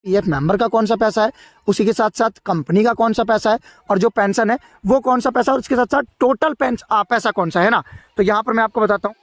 PF member का कौन सा पैसा है, उसी के साथ साथ कंपनी का कौन सा पैसा है, और जो पेंशन है वो कौन सा पैसा है, और उसके साथ साथ टोटल पैसा कौन सा है ना। तो यहाँ पर मैं आपको बताता हूँ।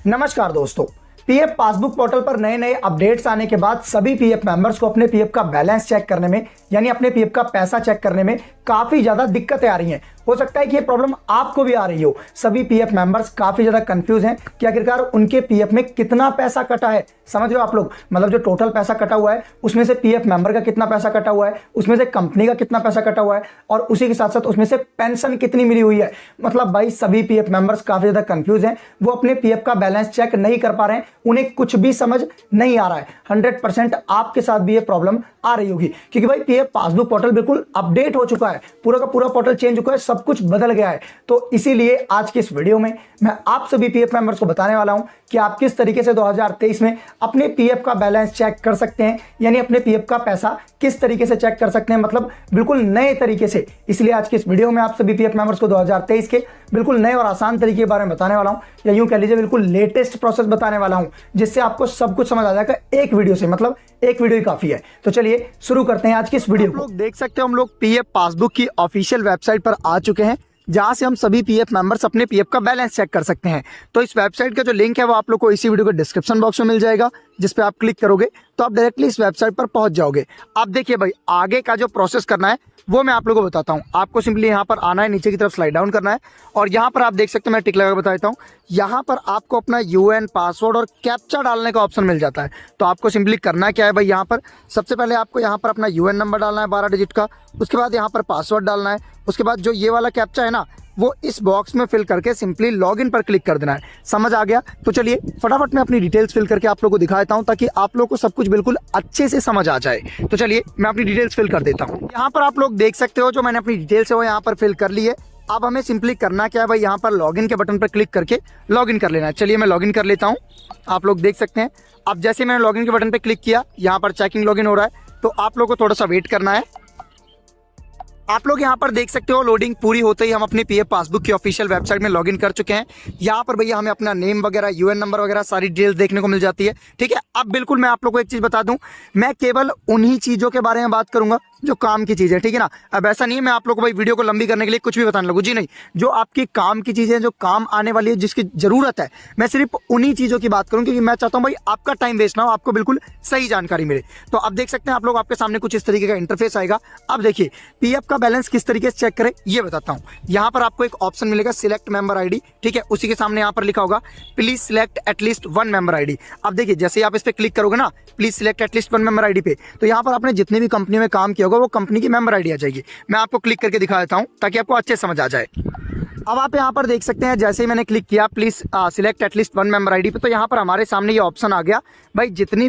नमस्कार दोस्तों, पीएफ पासबुक पोर्टल पर नए नए अपडेट्स आने के बाद सभी पीएफ मेंबर्स को अपने पीएफ का बैलेंस चेक करने में, यानी अपने पीएफ का पैसा चेक करने में काफी ज्यादा दिक्कतें आ रही हैं। हो सकता है कि ये प्रॉब्लम आपको भी आ रही हो। सभी पीएफ मेंबर्स काफी ज्यादा कंफ्यूज हैं कि आखिरकार उनके पीएफ में कितना पैसा कटा है। समझ रहे हो आप लोग, मतलब जो टोटल पैसा कटा हुआ है उसमें से पीएफ मेंबर का कितना पैसा कटा हुआ है, उसमें से कंपनी का कितना पैसा कटा हुआ है, और उसी के साथ साथ उसमें से पेंशन कितनी मिली हुई है। मतलब भाई सभी पीएफ मेंबर्स काफी ज्यादा कंफ्यूज हैं, वो अपने पीएफ का बैलेंस चेक नहीं कर पा रहे हैं, उन्हें कुछ भी समझ नहीं आ रहा है। 100% आपके साथ भी ये प्रॉब्लम आ रही होगी, क्योंकि भाई पीएफ पासबुक पोर्टल बिल्कुल अपडेट हो चुका है, पूरा का पूरा पोर्टल चेंज हो चुका है, सब कुछ बदल गया है। तो इसीलिए आज की इस वीडियो में मैं आप सभी पीएफ मेंबर्स को बताने वाला हूं कि आप किस तरीके से 2023 में अपने पीएफ का बैलेंस चेक कर सकते हैं, यानी अपने पीएफ का पैसा किस तरीके से चेक कर सकते हैं, मतलब बिल्कुल नए तरीके से। इसलिए आज की इस वीडियो में आप सभी पीएफ मेंबर्स को 2023 के बिल्कुल नए और आसान तरीके के बारे में बताने वाला हूं, या यूं कह लीजिए बिल्कुल लेटेस्ट प्रोसेस बताने वाला हूं, जिससे आपको सब कुछ समझ आ जाएगा एक वीडियो से। मतलब एक वीडियो ही काफी है। तो चलिए शुरू करते हैं आज की इस वीडियो को। लोग देख सकते हो हम लोग पीएफ पासबुक की ऑफिशियल वेबसाइट पर आ चुके हैं, जहां से हम सभी पीएफ मेंबर्स अपने पीएफ का बैलेंस चेक कर सकते हैं। तो इस वेबसाइट का जो लिंक है वो आप लोग को इसी वीडियो के डिस्क्रिप्शन बॉक्स में मिल जाएगा, जिस पे आप क्लिक करोगे तो आप डायरेक्टली इस वेबसाइट पर पहुंच जाओगे। अब देखिए भाई, आगे का जो प्रोसेस करना है वो मैं आप लोगों को बताता हूं। आपको सिंपली यहाँ पर आना है, नीचे की तरफ स्लाइड डाउन करना है, और यहाँ पर आप देख सकते हैं, मैं टिक लगा बता देता हूँ, यहाँ पर आपको अपना यूएन पासवर्ड और कैप्चा डालने का ऑप्शन मिल जाता है। तो आपको सिंपली करना क्या है भाई, यहाँ पर सबसे पहले आपको यहाँ पर अपना यूएन नंबर डालना है 12 डिजिट का, उसके बाद यहाँ पर पासवर्ड डालना है, उसके बाद जो ये वाला कैप्चा है ना वो इस बॉक्स में फिल करके सिंपली लॉगिन पर क्लिक कर देना है। समझ आ गया? तो चलिए फटाफट मैं अपनी डिटेल्स फिल करके आप लोगों को दिखा देता हूं, ताकि आप लोगों को सब कुछ बिल्कुल अच्छे से समझ आ जाए। तो चलिए मैं अपनी डिटेल्स फिल कर देता हूं। यहाँ पर आप लोग देख सकते हो जो मैंने अपनी डिटेल्स है वो यहाँ पर फिल कर ली है। अब हमें सिंपली करना क्या है भाई, यहाँ पर लॉगिन के बटन पर क्लिक करके लॉगिन कर लेना है। चलिए मैं लॉगिन कर लेता हूँ। आप लोग देख सकते हैं, अब जैसे मैंने लॉगिन के बटन पर क्लिक किया, यहाँ पर चेकिंग लॉगिन हो रहा है, तो आप लोग को थोड़ा सा वेट करना है। आप लोग यहाँ पर देख सकते हो लोडिंग पूरी होते ही हम अपनी पीएफ पासबुक की ऑफिशियल वेबसाइट में लॉगिन कर चुके हैं। यहाँ पर भैया हमें अपना नेम वगैरह, यूएन नंबर वगैरह सारी डिटेल्स देखने को मिल जाती है। ठीक है, अब बिल्कुल मैं आप लोग को एक चीज बता दूं, मैं केवल उन्हीं चीजों के बारे में बात करूंगा जो काम की चीज है। ठीक है ना, अब ऐसा नहीं है मैं आप लोग को भाई वीडियो को लंबी करने के लिए कुछ भी बताने लगूं, जी नहीं। जो आपकी काम की चीजें, जो काम आने वाली है, जिसकी जरूरत है, मैं सिर्फ उन्हीं चीजों की बात करूं, क्योंकि मैं चाहता हूं भाई आपका टाइम वेस्ट ना हो, आपको बिल्कुल सही जानकारी मिले। तो अब देख सकते हैं आप लोग, आपके सामने कुछ इस तरीके का इंटरफेस आएगा। अब देखिए पीएफ का बैलेंस किस तरीके से चेक करें ये बताता हूं। यहाँ पर आपको एक ऑप्शन मिलेगा सिलेक्ट मेंबर आईडी। ठीक है, उसी के सामने यहाँ पर लिखा होगा please select at least 1 member ID. अब देखिए जैसे आप इस पे क्लिक करोगे ना, please select at least 1 member ID पे, तो यहाँ पर आपने जितनी भी कंपनी में काम किया होगा वो कंपनी की मेंबर आईडी आ जाएगी। मैं आपको क्लिक करके दिखा देता हूँ ताकि आपको अच्छे समझ आ जाए। अब आप यहाँ पर देख सकते हैं, जैसे ही मैंने क्लिक किया please select at least 1 member ID पे, तो यहाँ पर हमारे सामने ये ऑप्शन आ गया। भाई जितनी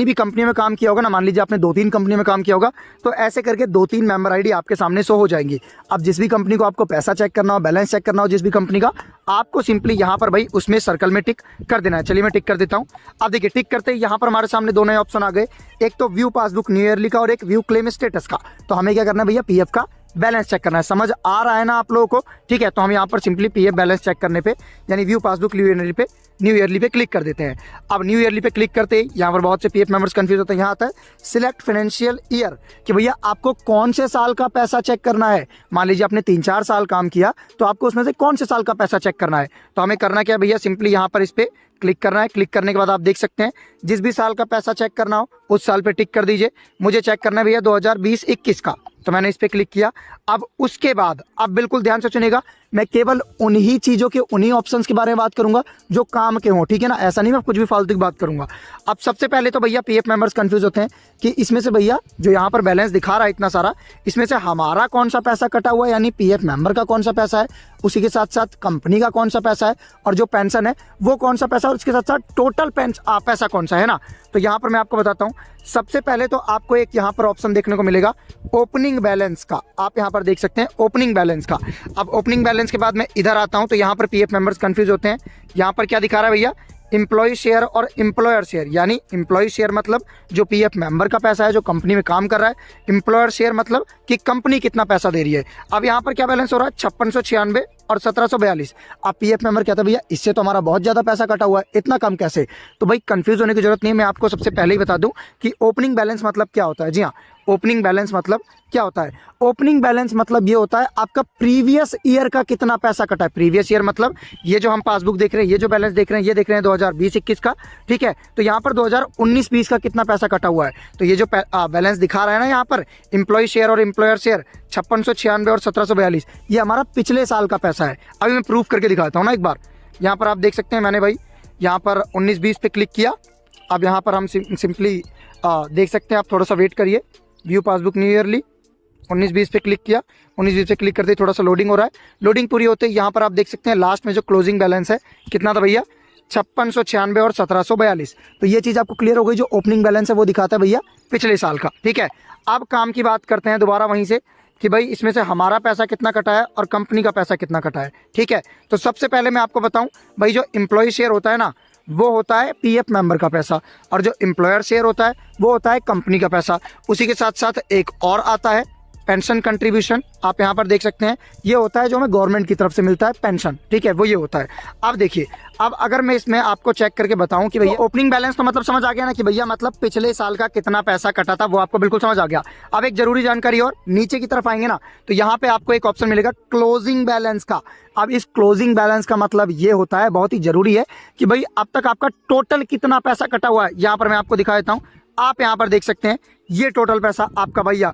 भी कंपनी में काम किया होगा ना, मान लीजिए आपने 2-3 कंपनी में काम किया होगा, तो ऐसे करके 2-3 मेंबर आईडी आपके सामने शो हो जाएंगी। अब जिस भी कंपनी को आपको पैसा चेक करना हो, बैलेंस चेक करना हो जिस भी कंपनी का, आपको सिंपली यहाँ पर भाई उसमें सर्कल में टिक कर देना है। चलिए मैं टिक कर देता हूँ। अब देखिए टिक करते ही यहाँ पर हमारे सामने दोनों ऑप्शन आ गए, एक तो व्यू पासबुक न्यू ईयरली का और एक व्यू क्लेम स्टेटस का। तो हमें क्या करना है भैया, पीएफ का बैलेंस चेक करना है। समझ आ रहा है ना आप लोगों को? ठीक है, तो हम यहाँ पर सिंपली पीएफ बैलेंस चेक करने पे, यानी व्यू पासबुक न्यू ईयरली पे क्लिक कर देते हैं। अब न्यू ईयरली पे क्लिक करते ही यहाँ पर बहुत से पीएफ मेंबर्स कंफ्यूज होते हैं। यहाँ आता है सिलेक्ट फाइनेंशियल ईयर, कि भैया आपको कौन से साल का पैसा चेक करना है। मान लीजिए आपने 3-4 साल काम किया, तो आपको उसमें से कौन से साल का पैसा चेक करना है। तो हमें करना क्या है भैया, सिंपली यहाँ पर इस पे क्लिक करना है। क्लिक करने के बाद आप देख सकते हैं जिस भी साल का पैसा चेक करना हो उस साल पे टिक कर दीजिए। मुझे चेक करना है भैया 2020-21 का, तो मैंने इस पे क्लिक किया। अब उसके बाद अब बिल्कुल ध्यान से सुनिएगा, मैं केवल उन्हीं चीजों के, उन्हीं ऑप्शंस के बारे में बात करूंगा जो काम के हों। ठीक है ना, ऐसा नहीं मैं कुछ भी फालतू की बात करूंगा। अब सबसे पहले तो भैया पीएफ मेंबर्स कंफ्यूज होते हैं कि इसमें से भैया जो यहाँ पर बैलेंस दिखा रहा है इतना सारा, इसमें से हमारा कौन सा पैसा कटा हुआ है, यानी पीएफ मेंबर का कौन सा पैसा है, उसी के साथ साथ कंपनी का कौन सा पैसा है, और जो पेंशन है वो कौन सा पैसा है, और उसके साथ साथ टोटल पैसा कौन सा है ना। तो यहाँ पर मैं आपको बताता हूँ। सबसे पहले तो आपको एक यहाँ पर ऑप्शन देखने को मिलेगा ओपनिंग बैलेंस का। आप यहाँ पर देख सकते हैं ओपनिंग बैलेंस का। अब ओपनिंग बैलेंस के बाद मैं इधर आता हूँ, तो यहाँ पर पीएफ मेंबर्स कंफ्यूज होते हैं। यहाँ पर क्या दिखा रहा है भैया, एम्प्लॉय शेयर और एम्प्लॉयर शेयर, यानी एम्प्लॉय शेयर मतलब जो पीएफ मेंबर का पैसा है जो कंपनी में काम कर रहा है, एम्प्लॉयर शेयर मतलब कि कंपनी कितना पैसा दे रही है। अब यहाँ पर क्या बैलेंस हो रहा है, 5696 और 1742। आप पीएफ मेंबर कहते हैं भैया इससे तो हमारा बहुत ज़्यादा पैसा कटा हुआ है, इतना कम कैसे? तो भाई कंफ्यूज होने की जरूरत नहीं है। मैं आपको सबसे पहले ही बता दूं कि ओपनिंग बैलेंस मतलब क्या होता है। जी हाँ, ओपनिंग बैलेंस मतलब क्या होता है? ओपनिंग बैलेंस मतलब ये होता है आपका प्रीवियस ईयर का कितना पैसा कटा है। प्रीवियस ईयर मतलब ये जो हम पासबुक देख रहे हैं, ये जो बैलेंस देख रहे हैं, ये देख रहे हैं 2020-21 का, ठीक है। तो यहाँ पर 2019-20 का कितना पैसा कटा हुआ है। तो ये जो बैलेंस दिखा रहा है ना यहाँ पर, एम्प्लॉय शेयर और एम्प्लॉयर शेयर 5696 और 1742, ये हमारा पिछले साल का पैसा है। अभी मैं प्रूफ करके दिखाता हूँ ना एक बार। यहाँ पर आप देख सकते हैं, मैंने भाई यहाँ पर 19-20 पे क्लिक किया। अब यहाँ पर हम सिंपली देख सकते हैं, आप थोड़ा सा वेट करिए। व्यू पासबुक न्यू ईयरली 19-20 पे क्लिक किया। 19-20 पे क्लिक करते ही थोड़ा सा लोडिंग हो रहा है। लोडिंग पूरी होते ही यहाँ पर आप देख सकते हैं लास्ट में जो क्लोजिंग बैलेंस है कितना था भैया, 5696 और 1742। तो ये चीज़ आपको क्लियर हो गई। जो ओपनिंग बैलेंस है वो दिखाता है भैया पिछले साल का, ठीक है। अब काम की बात करते हैं दोबारा वहीं से कि भाई इसमें से हमारा पैसा कितना कटा है और कंपनी का पैसा कितना कटा है, ठीक है। तो सबसे पहले मैं आपको बताऊं भाई, जो एम्प्लॉय शेयर होता है ना, वो होता है पीएफ मेंबर का पैसा, और जो एम्प्लॉयर शेयर होता है वो होता है कंपनी का पैसा। उसी के साथ साथ एक और आता है पेंशन कंट्रीब्यूशन। आप यहाँ पर देख सकते हैं, ये होता है जो हमें गवर्नमेंट की तरफ से मिलता है पेंशन, ठीक है, वो ये होता है। अब देखिए, अब अगर मैं इसमें आपको चेक करके बताऊं कि भैया ओपनिंग बैलेंस तो मतलब समझ आ गया ना कि भैया मतलब पिछले साल का कितना पैसा कटा था, वो आपको बिल्कुल समझ आ गया। अब एक जरूरी जानकारी और, नीचे की तरफ आएंगे ना तो यहाँ पे आपको एक ऑप्शन मिलेगा क्लोजिंग बैलेंस का। अब इस क्लोजिंग बैलेंस का मतलब ये होता है, बहुत ही जरूरी है कि भाई अब तक आपका टोटल कितना पैसा कटा हुआ है। यहाँ पर मैं आपको दिखा देता हूँ। आप यहाँ पर देख सकते हैं, ये टोटल पैसा आपका भैया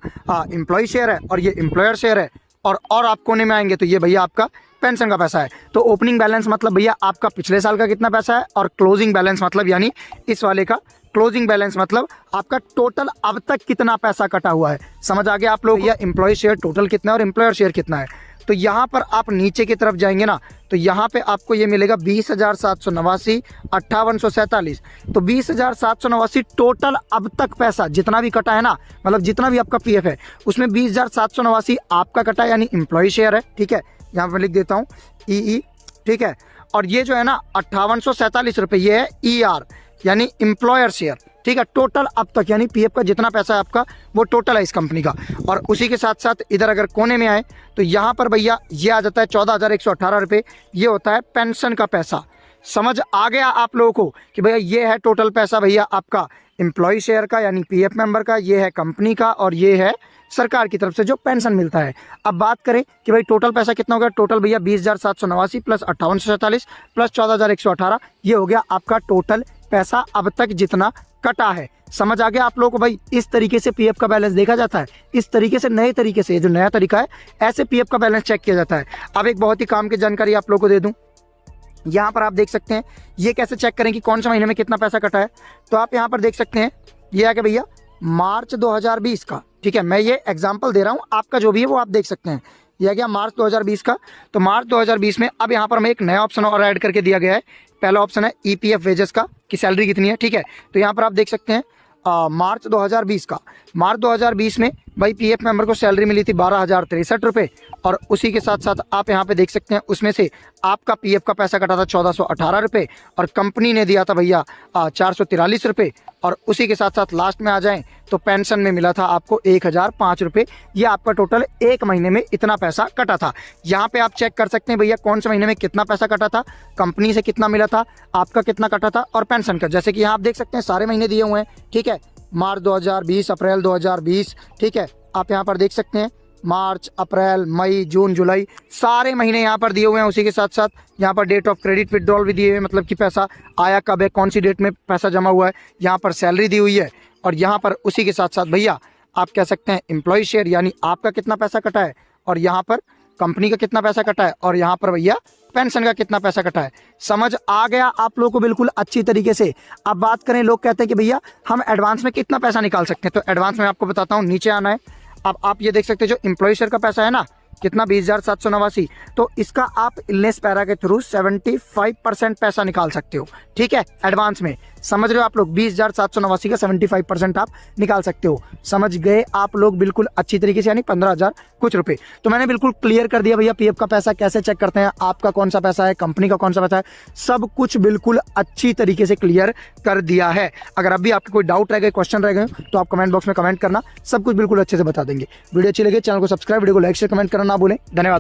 एम्प्लॉय शेयर है और ये एम्प्लॉयर शेयर है, और आप कोने में आएंगे तो ये भैया आपका पेंशन का पैसा है। तो ओपनिंग बैलेंस मतलब भैया आपका पिछले साल का कितना पैसा है, और क्लोजिंग बैलेंस मतलब यानी इस वाले का क्लोजिंग बैलेंस मतलब आपका टोटल अब तक कितना पैसा कटा हुआ है। समझ आ गया आप लोग? या एम्प्लॉय शेयर टोटल कितना है और एम्प्लॉयर शेयर कितना है। तो यहाँ पर आप नीचे की तरफ जाएंगे ना तो यहाँ पे आपको ये मिलेगा 20,789 5847। तो 20,789 टोटल अब तक पैसा जितना भी कटा है ना, मतलब जितना भी आपका पीएफ है उसमें 20,789 आपका कटा है, यानी एम्प्लॉय शेयर है, ठीक है। यहाँ पर लिख देता हूँ ई, ठीक है। और ये जो है ना 5847 रुपये, ये है ER यानी एम्प्लॉयर शेयर, ठीक है। टोटल अब तक यानी पीएफ का जितना पैसा है आपका वो टोटल है इस कंपनी का। और उसी के साथ साथ इधर अगर कोने में आए तो यहाँ पर भैया ये आ जाता है 14,118 रुपये, ये होता है पेंशन का पैसा। समझ आ गया आप लोगों को कि भैया ये है टोटल पैसा भैया आपका एम्प्लॉय शेयर का यानी पीएफ मेंबर का, ये है कंपनी का, और ये है सरकार की तरफ से जो पेंशन मिलता है। अब बात करें कि भाई टोटल पैसा कितना होगा, टोटल भैया 20,789 प्लस 5847 प्लस 14,118, ये हो गया आपका टोटल पैसा अब तक जितना कटा है। समझ आ गया आप लोगों को? भाई इस तरीके से पीएफ का बैलेंस देखा जाता है, इस तरीके से नए तरीके से, जो नया तरीका है ऐसे पीएफ का बैलेंस चेक किया जाता है। अब एक बहुत ही काम की जानकारी आप लोगों को दे दूं, यहाँ पर आप देख सकते हैं ये कैसे चेक करें कि कौन सा महीने में कितना पैसा कटा है। तो आप यहाँ पर देख सकते हैं ये आ गया भैया मार्च 2020 का, ठीक है। मैं ये एग्जाम्पल दे रहा हूँ, आपका जो भी है वो आप देख सकते हैं। ये आ गया मार्च 2020 का। तो मार्च 2020 में अब यहाँ पर हमें एक नया ऑप्शन और ऐड करके दिया गया है। पहला ऑप्शन है EPF वेजेस का, कि सैलरी कितनी है, ठीक है। तो यहाँ पर आप देख सकते हैं मार्च 2020 का, मार्च 2020 में भाई पीएफ मेंबर को सैलरी मिली थी 12,063 रुपये, और उसी के साथ साथ आप यहाँ पे देख सकते हैं उसमें से आपका पीएफ का पैसा कटा था 1418 रुपये, और कंपनी ने दिया था भैया 443 रुपये, और उसी के साथ साथ लास्ट में आ जाएं तो पेंशन में मिला था आपको 1,005 रुपये। ये आपका टोटल एक महीने में इतना पैसा कटा था। यहाँ पे आप चेक कर सकते हैं भैया कौन से महीने में कितना पैसा कटा था, कंपनी से कितना मिला था, आपका कितना कटा था, और पेंशन का। जैसे कि यहाँ आप देख सकते हैं सारे महीने दिए हुए हैं, ठीक है। मार्च 2020, अप्रैल 2020, ठीक है। आप यहाँ पर देख सकते हैं मार्च, अप्रैल, मई, जून, जुलाई, सारे महीने यहाँ पर दिए हुए हैं। उसी के साथ साथ यहाँ पर डेट ऑफ क्रेडिट विड्रॉल भी दिए हुए हैं, मतलब कि पैसा आया कब है, कौन सी डेट में पैसा जमा हुआ है। यहाँ पर सैलरी दी हुई है, और यहाँ पर उसी के साथ साथ भैया आप कह सकते हैं एम्प्लॉय शेयर यानी आपका कितना पैसा कटा है, और यहाँ पर कंपनी का कितना पैसा कटा है, और यहाँ पर भैया पेंशन का कितना पैसा कटा है। समझ आ गया आप लोगों को बिल्कुल अच्छी तरीके से। अब बात करें, लोग कहते हैं कि भैया हम एडवांस में कितना पैसा निकाल सकते हैं, तो एडवांस में आपको बताता हूँ। नीचे आना है, अब आप ये देख सकते हैं जो एम्प्लॉय शेयर का पैसा है ना कितना 20,789, तो इसका आप इलनेस पैरा के थ्रू 75% पैसा निकाल सकते हो, ठीक है, एडवांस में। समझ रहे हो आप लोग? 20,789 का 75% आप निकाल सकते हो। समझ गए आप लोग बिल्कुल अच्छी तरीके से, यानी 15,000 कुछ रुपए। तो मैंने बिल्कुल क्लियर कर दिया भैया पीएफ का पैसा कैसे चेक करते हैं, आपका कौन सा पैसा है, कंपनी का कौन सा पैसा है, सब कुछ बिल्कुल अच्छी तरीके से क्लियर कर दिया है। अगर अभी आपके कोई डाउट रह गए, क्वेश्चन रह गए तो आप कमेंट बॉक्स में कमेंट करना, सब कुछ बिल्कुल अच्छे से बता देंगे। वीडियो अच्छी लगे चैनल को सब्सक्राइब, वीडियो को लाइक शेयर कमेंट करना ना भूलें। धन्यवाद।